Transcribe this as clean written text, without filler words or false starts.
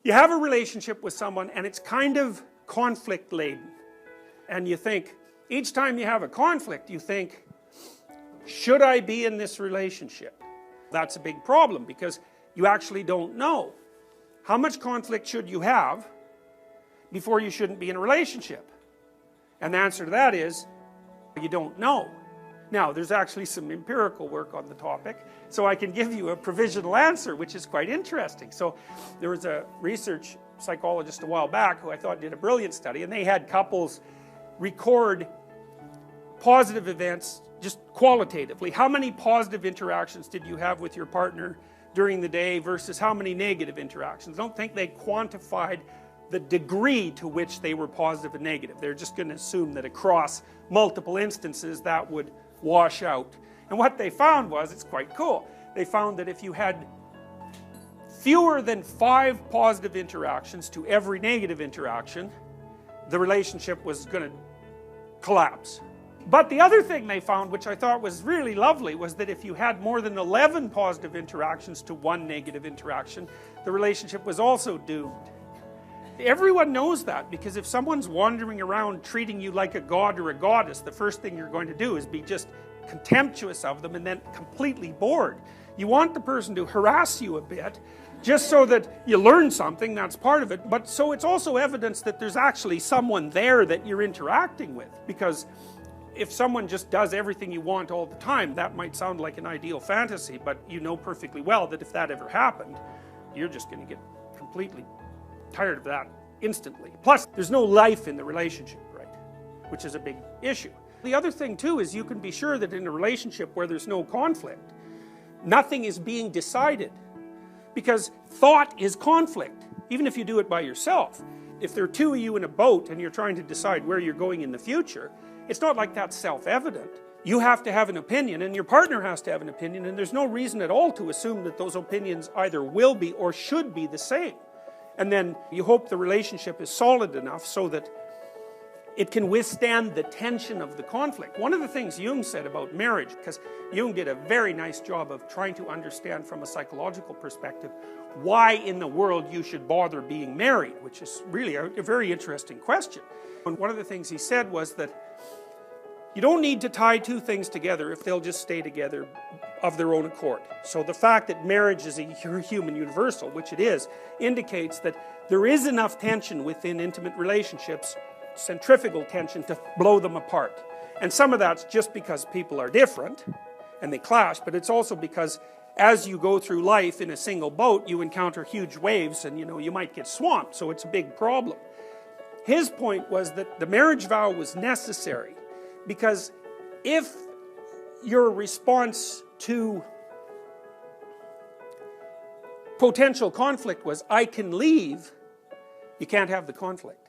You have a relationship with someone and it's kind of conflict laden, and you think, each time you have a conflict you think, should I be in this relationship? That's a big problem because you actually don't know. How much conflict should you have before you shouldn't be in a relationship? And the answer to that is, you don't know. Now, there's actually some empirical work on the topic, so I can give you a provisional answer, which is quite interesting. So, there was a research psychologist a while back who I thought did a brilliant study, and they had couples record positive events just qualitatively. How many positive interactions did you have with your partner during the day versus how many negative interactions? I don't think they quantified the degree to which they were positive and negative. They're just going to assume that across multiple instances that would wash out. And what they found was, it's quite cool, they found that if you had fewer than 5 positive interactions to every negative interaction, the relationship was going to collapse. But the other thing they found, which I thought was really lovely, was that if you had more than 11 positive interactions to 1 negative interaction, the relationship was also doomed. Everyone knows that, because if someone's wandering around treating you like a god or a goddess, the first thing you're going to do is be just contemptuous of them and then completely bored. You want the person to harass you a bit, just so that you learn something, that's part of it, but so it's also evidence that there's actually someone there that you're interacting with. Because if someone just does everything you want all the time, that might sound like an ideal fantasy, but you know perfectly well that if that ever happened, you're just going to get completely tired of that instantly. Plus, there's no life in the relationship, right? Which is a big issue. The other thing too is you can be sure that in a relationship where there's no conflict, nothing is being decided. Because thought is conflict, even if you do it by yourself. If there are 2 of you in a boat and you're trying to decide where you're going in the future, it's not like that's self-evident. You have to have an opinion, and your partner has to have an opinion, and there's no reason at all to assume that those opinions either will be or should be the same. And then you hope the relationship is solid enough so that it can withstand the tension of the conflict. One of the things Jung said about marriage, because Jung did a very nice job of trying to understand from a psychological perspective why in the world you should bother being married, which is really a very interesting question. And one of the things he said was that you don't need to tie 2 things together if they'll just stay together of their own accord. So the fact that marriage is a human universal, which it is, indicates that there is enough tension within intimate relationships, centrifugal tension, to blow them apart. And some of that's just because people are different and they clash, but it's also because as you go through life in a single boat, you encounter huge waves and you might get swamped, so it's a big problem. His point was that the marriage vow was necessary because if your response to potential conflict was, I can leave, you can't have the conflict.